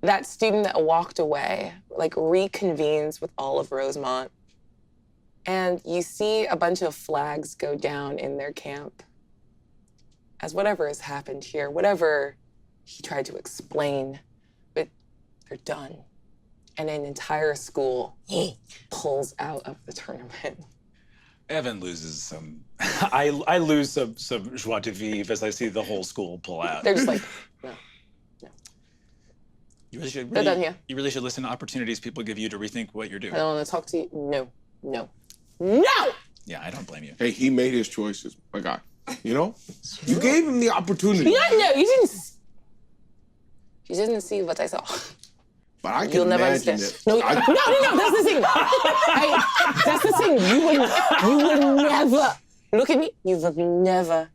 that student that walked away, like, reconvenes with all of Rosemont. And you see a bunch of flags go down in their camp. As whatever has happened here, whatever he tried to explain, but they're done. And an entire school pulls out of the tournament. Evan loses some. I lose some joie de vivre as I see the whole school pull out. They're just like, no. You really should. They're done here. You really should listen to opportunities people give you to rethink what you're doing. I don't want to talk to you. No. Yeah, I don't blame you. Hey, he made his choices, my guy. You know, you gave him the opportunity. No, you didn't. You didn't see what I saw. But I can You'll never imagine understand. it. No, that's the thing. That's the thing. You would never, look at me, you would never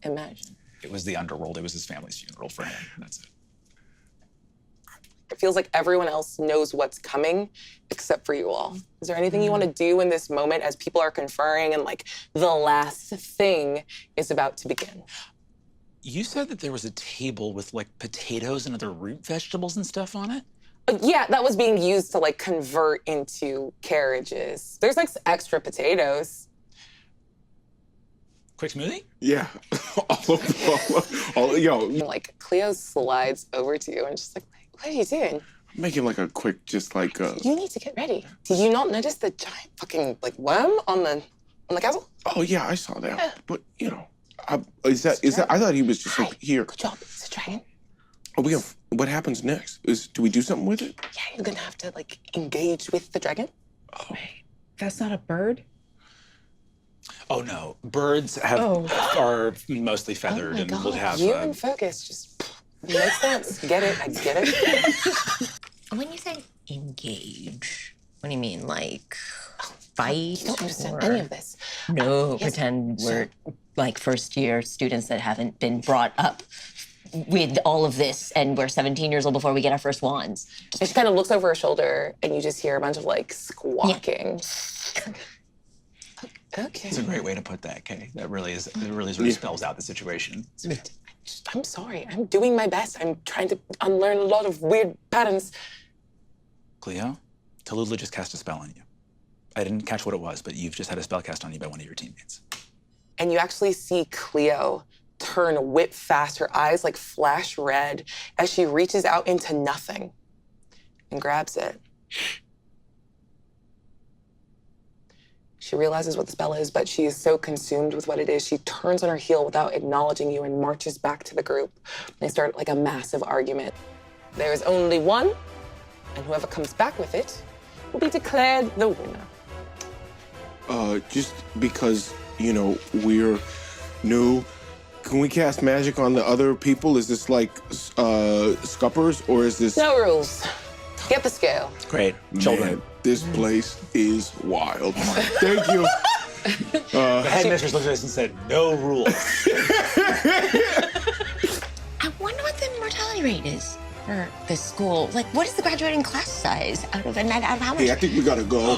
imagine. It was the underworld. It was his family's funeral for him. That's it. It feels like everyone else knows what's coming except for you all. Is there anything you want to do in this moment as people are conferring and like the last thing is about to begin? You said that there was a table with like potatoes and other root vegetables and stuff on it? Yeah, that was being used to like convert into carriages. There's like extra potatoes. Quick smoothie? Yeah. Yo. Like Cleo slides over to you and just like, what are you doing? I'm making like a quick, just like You need to get ready. Did you not notice the giant fucking like worm on the castle? Oh yeah, I saw that. Yeah. But you know, is that? I thought he was just like here. Good job. It's a dragon. Oh, what happens next? Do we do something with it? Yeah, you're gonna have to like engage with the dragon. Oh. Wait, that's not a bird? Oh no, birds are mostly feathered and will have. You and Focus just makes sense. Get it? I get it. When you say engage, what do you mean, like fight? You don't understand any of this. No, pretend we're like first-year students that haven't been brought up with all of this, and we're 17 years old before we get our first wands. And she kind of looks over her shoulder, and you just hear a bunch of like squawking. Yeah. Okay. It's a great way to put that, Kay. It really sort of spells out the situation. I'm sorry. I'm doing my best. I'm trying to unlearn a lot of weird patterns. Cleo, Tallulah just cast a spell on you. I didn't catch what it was, but you've just had a spell cast on you by one of your teammates. And you actually see Cleo turn whip fast, her eyes like flash red as she reaches out into nothing and grabs it. She realizes what the spell is, but she is so consumed with what it is, she turns on her heel without acknowledging you and marches back to the group. They start like a massive argument. There is only one, and whoever comes back with it will be declared the winner. Just because, you know, we're new, can we cast magic on the other people? Is this like scuppers, or is this... No rules. Get the scale. Great. Children. Man, this place is wild. Thank you. The headmistress looked at us and said, no rules. I wonder what the mortality rate is for the school. Like, what is the graduating class size out of how much? Hey, I think we gotta go.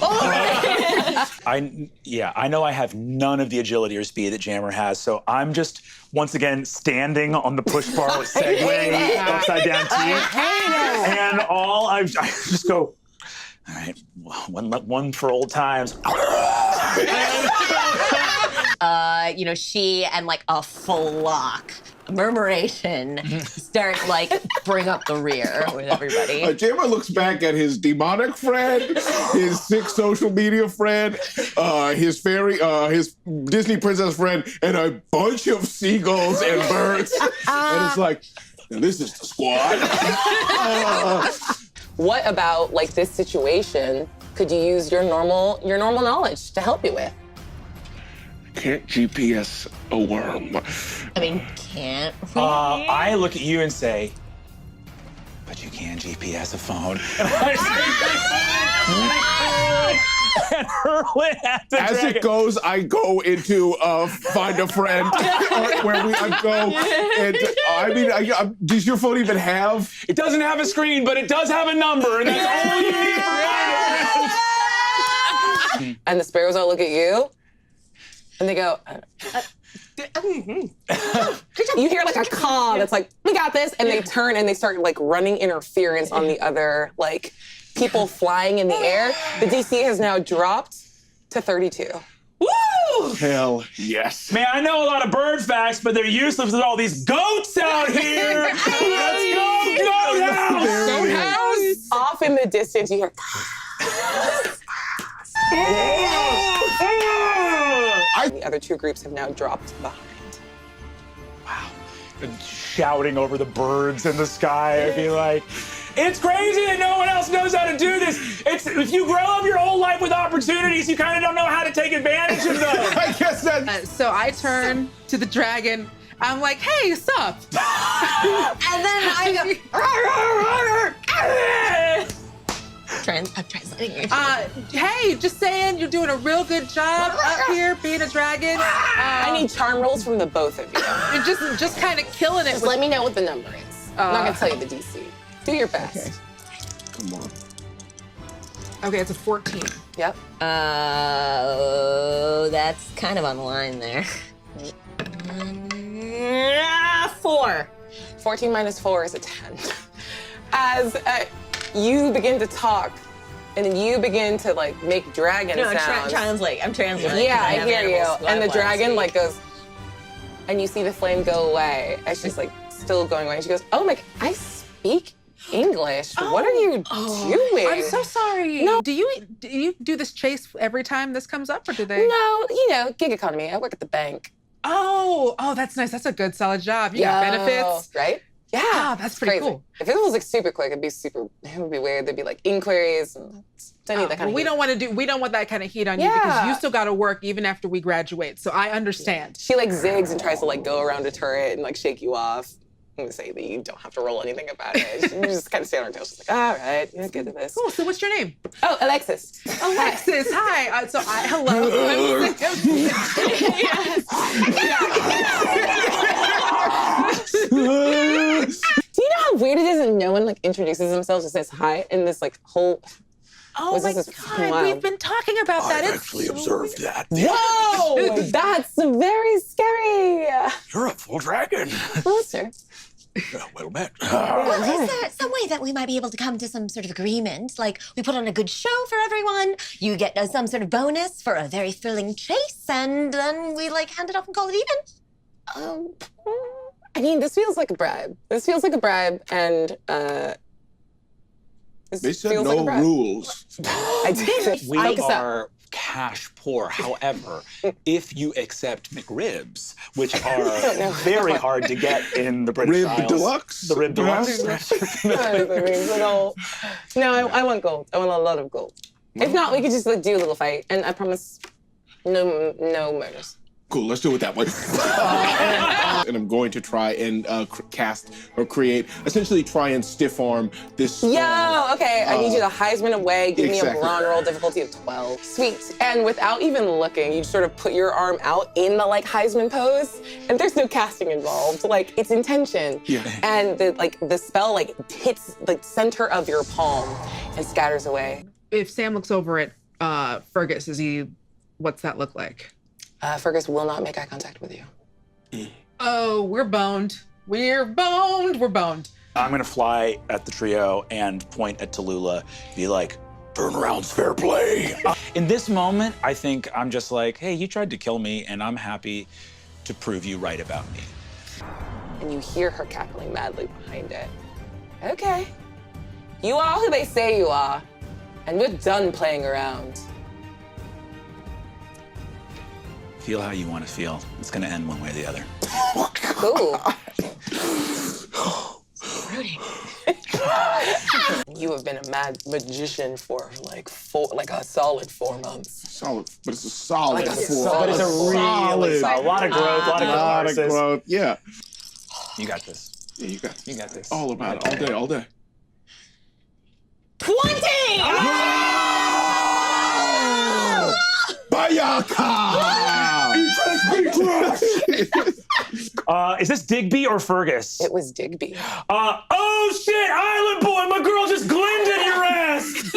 I know I have none of the agility or speed that Jammer has, so I'm just, once again, standing on the push bar, segwaying upside down T. And I just go, all right, one for old times. You know, she and like a flock, murmuration, start like bring up the rear with everybody. Jammer looks back at his demonic friend, his sick social media friend, his fairy, his Disney princess friend, and a bunch of seagulls and birds. And it's like, this is the squad. What about like this situation could you use your normal knowledge to help you with? Can't GPS a worm. I mean, can't we? I look at you and say, but you can GPS a phone. And hurl it at the As dragon. it goes, I go into find a friend, where I go. And I mean, does your phone even have? It doesn't have a screen, but it does have a number, and that's all you need for guidance. And the sparrows all look at you, and they go, You hear like a caw that's like, we got this, and they turn and they start like running interference on the other like people flying in the air. The DC has now dropped to 32. Woo! Hell yes. Man, I know a lot of bird facts, but they're useless with all these goats out here. Let's go, goat house! Goat House! Off in the distance, you hear. The other two groups have now dropped behind. Wow. And shouting over the birds in the sky. I'd be like, it's crazy that no one else knows how to do this. If you grow up your whole life with opportunities, you kind of don't know how to take advantage of them. I guess that. So I turn to the dragon. I'm like, hey, what's up? And then I go. I'm translating you. Hey, just saying, you're doing a real good job up here being a dragon. I need charm rolls from the both of you. You're just kind of killing it. Just let me know what the number is. I'm not gonna tell you the DC. Do your best. Okay. Come on. Okay, it's a 14. Yep. That's kind of on the line there. 4. 14 minus 4 is a 10. As you begin to talk, and then you begin to like make dragon sounds. I'm translating. Yeah, I hear you. And the dragon like goes, and you see the flame go away. And she's like still going away. And she goes, oh my, I speak English. What are you doing? I'm so sorry. No. Do you do this chase every time this comes up, or do they? No, you know, gig economy. I work at the bank. Oh, that's nice. That's a good, solid job. You got benefits. Right? Yeah. Ah, that's pretty cool. If it was like super quick, it would be weird. There'd be like inquiries and don't need that kind of we heat. don't want that kind of heat on you because you still got to work even after we graduate. So I understand. She like zigs and tries to like go around a turret and like shake you off. I'm gonna say that you don't have to roll anything about it. You just kind of stand on her tail. She's like, all right, you're good at this. Cool. So what's your name? Oh, Alexis. Alexis. Hi. Hello. Do you know how weird it is that no one like introduces themselves and says hi in this like whole? Oh my God, wow. We've been talking about that. I've It's actually so observed that. Whoa, that's very scary. You're a full dragon. Well, sir. Well met. Well, is there some way that we might be able to come to some sort of agreement? Like, we put on a good show for everyone, you get some sort of bonus for a very thrilling chase, and then we, like, hand it off and call it even? I mean, this feels like a bribe. This feels like a bribe, and this They said feels like a no bribe. rules. I did. We Focus up. are cash poor. However, if you accept McRibs, which are Very hard to get in the British Rib Isles. deluxe. The rib deluxe. No, I want gold. I want a lot of gold. If not, we could just like do a little fight, and I promise, no murders. Cool, let's do it that way. And I'm going to try and cast or create, essentially try and stiff arm this. Yo, okay, I need you to Heisman away. Give me a exactly. brawn roll, difficulty of 12. Sweet. And without even looking, you sort of put your arm out in the like Heisman pose, and there's no casting involved. Like it's intention. Yeah. And the spell like hits the center of your palm and scatters away. if Sam looks over at Fergus, what's that look like? Fergus will not make eye contact with you. Oh, we're boned. We're boned. We're boned. I'm gonna fly at the trio and point at Tallulah, be like, Turnaround's fair play. in this moment, I think I'm just like, hey, you tried to kill me, and I'm happy to prove you right about me. And you hear her cackling madly behind it. Okay. You are who they say you are, and we're done playing around. Feel how you want to feel. It's gonna end one way or the other. Cool. You have been a mad magician for like a solid 4 months. Solid, but it's a solid Like a four. solid- But it's a really solid, a lot of growth, a lot of lot of catharsis. growth. Yeah. You got this. Yeah, you got You got this. all about it, all day. 20! Bayaka! Is this Digby or Fergus? It was Digby. Oh shit, Island Boy, my girl just glended your ass.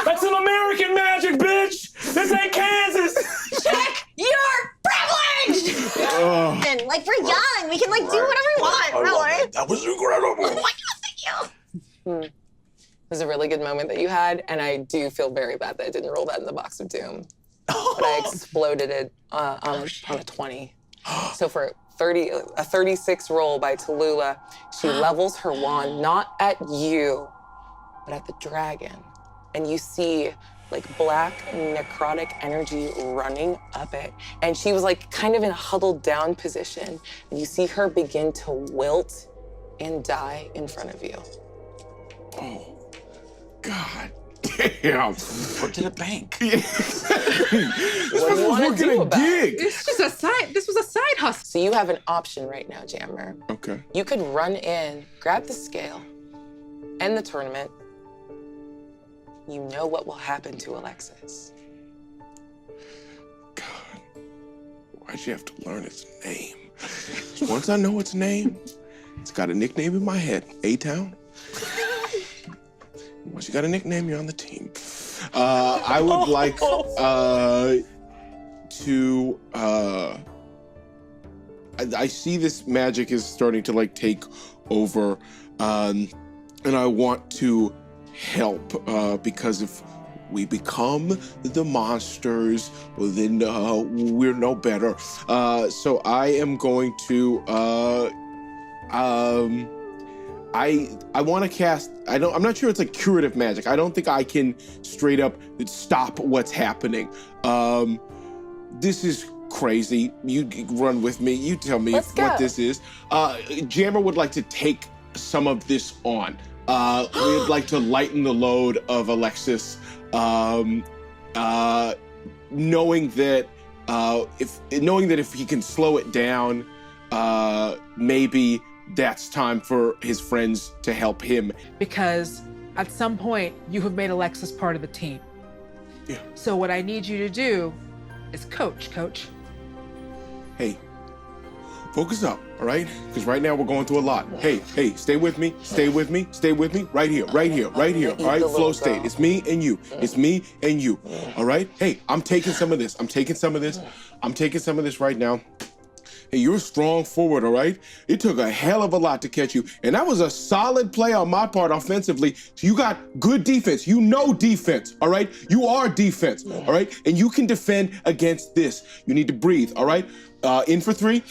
That's some American magic, bitch. This ain't Kansas. Check your privilege! was incredible. Oh my God, thank you. It was a really good moment that you had, and I do feel very bad that I didn't roll that in the box of doom. But I exploded it on a 20. So for a 36 roll by Tallulah, she levels her wand not at you, but at the dragon. And you see like black necrotic energy running up it. And she was like kind of in a huddled down position. And you see her begin to wilt and die in front of you. Oh, God damn. Put to the bank. What do you want to Working do a about it? gig. It's just a side. This was a side hustle. So you have an option right now, Jammer. Okay. You could run in, grab the scale, end the tournament. You know what will happen to Alexis. God, why'd you have to learn its name? 'Cause once I know its name, it's got a nickname in my head. A-Town. Once you got a nickname, you're on the team. I would like to. I see this magic is starting to like take over, and I want to help because if we become the monsters, well, then we're no better. So I am going to. I want to cast. I'm not sure it's like curative magic. I don't think I can straight up stop what's happening. This is crazy. You run with me. You tell me what this is. Jammer would like to take some of this on. We'd like to lighten the load of Alexis, knowing that if he can slow it down, maybe that's time for his friends to help him. Because at some point, you have made Alexis part of the team. Yeah. So what I need you to do is coach. Hey, focus up, all right? Because right now we're going through a lot. Hey, stay with me, right here, all right? Flow state. It's me and you. It's me and you, all right? Hey, I'm taking some of this right now. Hey, you're a strong forward, all right? It took a hell of a lot to catch you. And that was a solid play on my part offensively. So you got good defense. You know defense, all right? You are defense, all right? And you can defend against this. You need to breathe, all right? In for 3,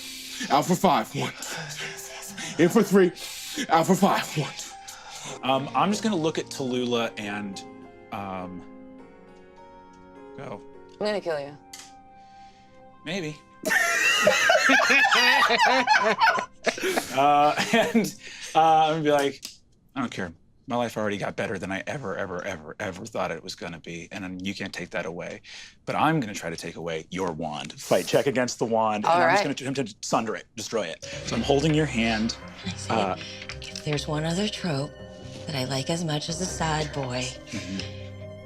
out for 5. 1, 2, 3, 4. In for 3, out for 5. 1, 2. I'm just gonna look at Tallulah and go. I'm gonna kill you. Maybe. And I'm gonna be like, I don't care. My life already got better than I ever thought it was gonna be, and you can't take that away. But I'm gonna try to take away your wand. Fight check against the wand, and I'm just gonna attempt to sunder it, destroy it. So I'm holding your hand. If there's one other trope that I like as much as a sad boy,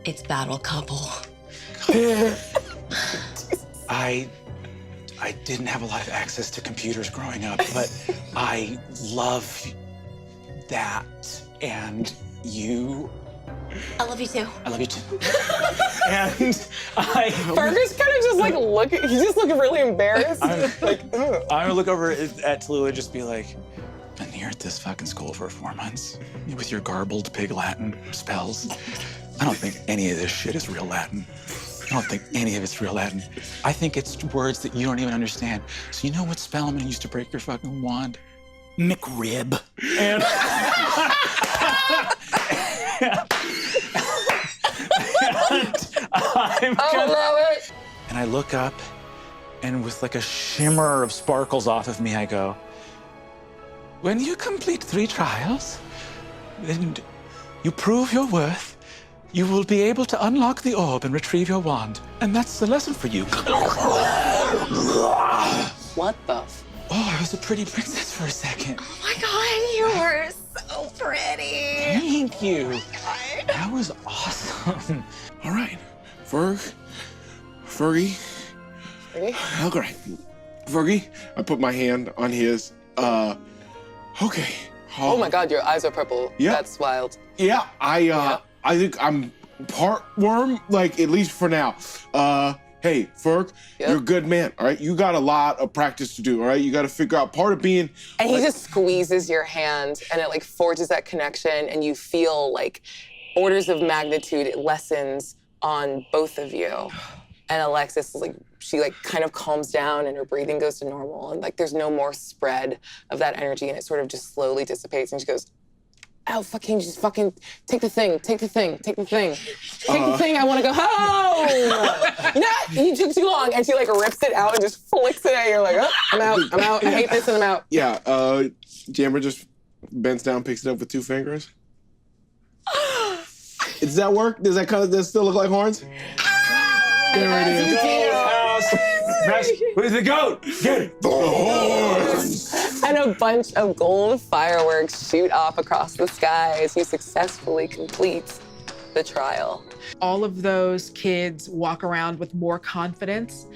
it's battle couple. I didn't have a lot of access to computers growing up, but I love that. And you. I love you too. I love you too. And Fergus kind of just like he's just looking really embarrassed. I'm gonna look over at Tallulah and just be like, Been here at this fucking school for 4 months with your garbled pig Latin spells. I don't think any of this shit is real Latin. I don't think any of it's real Latin. I think it's words that you don't even understand. So you know what spell I'm gonna use to break your fucking wand? McRib. and I love it. And I look up, and with like a shimmer of sparkles off of me, I go, when you complete 3 trials, then you prove your worth, you will be able to unlock the orb and retrieve your wand. And that's the lesson for you. What the? Oh, I was a pretty princess for a second. Oh my God, you were so pretty. Thank you. That was awesome. All right, Fergie. Ready? Okay, Fergie. I put my hand on his. Okay. Oh my God, your eyes are purple. Yeah. That's wild. Yeah, I think I'm part worm, like at least for now. hey, Ferg, you're a good man, all right? You got a lot of practice to do, all right? You got to figure out part of being... And he just squeezes your hand and it like forges that connection and you feel like orders of magnitude, it lessens on both of you. And Alexis is like, she like kind of calms down and her breathing goes to normal and like there's no more spread of that energy and it sort of just slowly dissipates and she goes, oh, fucking, just fucking take the thing, take the thing, take the thing. Take the thing, I want to go home. No, you took too long. And she like rips it out and just flicks it at you. You're like, oh, I'm out, I hate this and I'm out. Yeah, Jammer just bends down, picks it up with 2 fingers. Does that work? Does that still look like horns? There it is. Where's the goat? Get it. The horns. And a bunch of gold fireworks shoot off across the sky as you successfully complete the trial. All of those kids walk around with more confidence.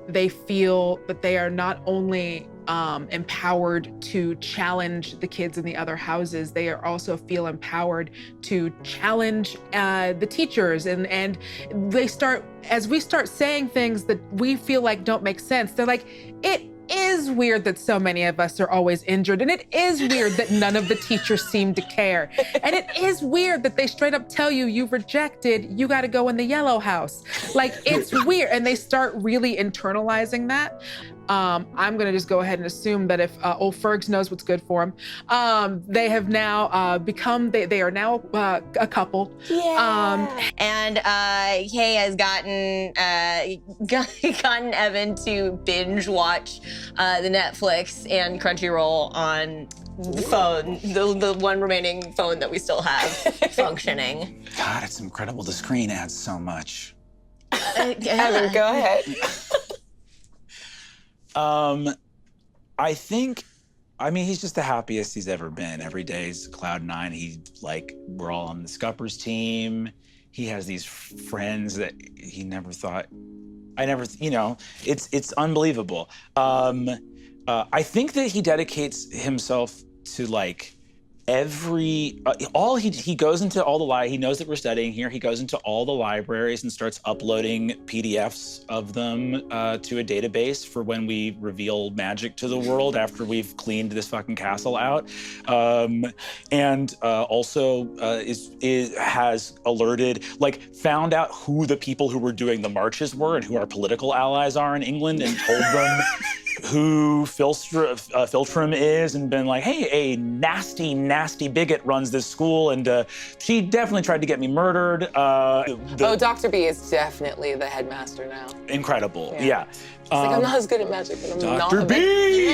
They feel that they are not only empowered to challenge the kids in the other houses, they are also feel empowered to challenge the teachers. And they start, as we start saying things that we feel like don't make sense, they're like, it is weird that so many of us are always injured. And it is weird that none of the teachers seem to care. And it is weird that they straight up tell you you've rejected, you got to go in the yellow house. Like, it's weird. And they start really internalizing that. I'm gonna just go ahead and assume that if old Fergs knows what's good for him, they have now become, they are now a couple. Yeah. And Kay has gotten Evan to binge watch the Netflix and Crunchyroll on the phone, the one remaining phone that we still have functioning. God, it's incredible. The screen adds so much. Evan, go ahead. I mean, he's just the happiest he's ever been. Every day's cloud9. We're all on the Scuppers team. He has these friends that he never thought, it's unbelievable. I think that he dedicates himself to he goes into all the he knows that we're studying here. He goes into all the libraries and starts uploading PDFs of them to a database for when we reveal magic to the world after we've cleaned this fucking castle out. Also has alerted, found out who the people who were doing the marches were and who our political allies are in England and told them who Filtrum is and been like, hey, a nasty bigot runs this school and she definitely tried to get me murdered. Dr. B is definitely the headmaster now. Incredible, yeah. It's I'm not as good at magic, but I'm Dr. not B!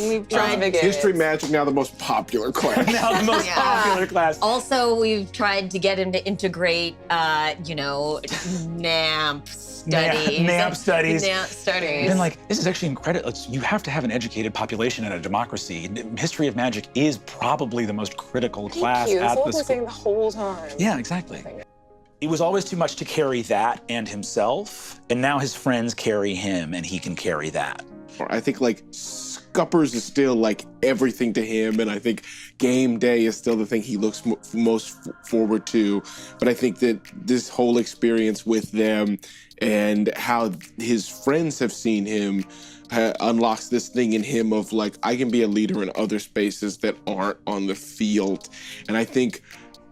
We've tried History magic, now the most popular class. Now the most popular class. Also, we've tried to get him to integrate, NAMP studies. NAMP studies. NAMP studies. And this is actually incredible. You have to have an educated population in a democracy. History of magic is probably the most critical class Thank you. at That's the what I've been school. saying the whole time. Yeah, exactly. It was always too much to carry that and himself, and now his friends carry him and he can carry that. I think Scuppers is still everything to him, and I think game day is still the thing he looks most forward to. But I think that this whole experience with them and how his friends have seen him unlocks this thing in him of I can be a leader in other spaces that aren't on the field. And I think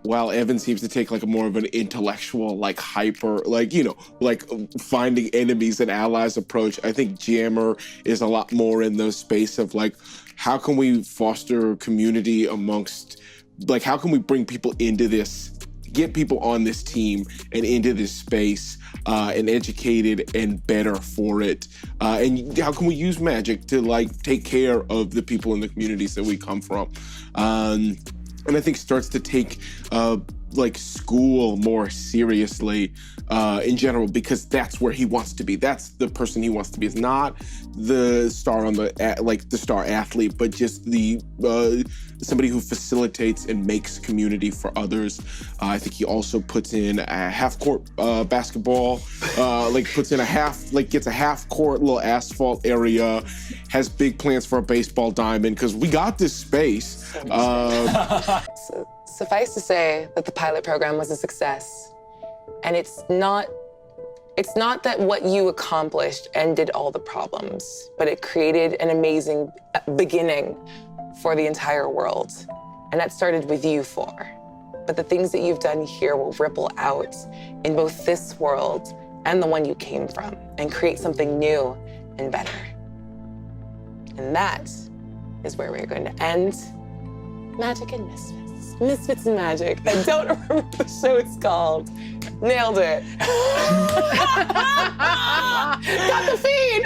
while Evan seems to take a more of an intellectual, hyper, finding enemies and allies approach, I think Jammer is a lot more in the space of how can we foster community amongst, how can we bring people into this, get people on this team and into this space and educated and better for it. And how can we use magic to take care of the people in the communities that we come from? And I think starts to take school more seriously in general, because that's where he wants to be. That's the person he wants to be. It's not the star on the star athlete, but just the somebody who facilitates and makes community for others. I think he also puts in a half-court basketball, puts in gets a half-court little asphalt area, has big plans for a baseball diamond, because we got this space. Suffice to say that the pilot program was a success. And it's not It's not that what you accomplished ended all the problems, but it created an amazing beginning for the entire world. And that started with you four. But the things that you've done here will ripple out in both this world and the one you came from and create something new and better. And that is where we're going to end Magic and Misfits. Misfits and Magic. I don't remember what the show is called. Nailed it. Got the feed.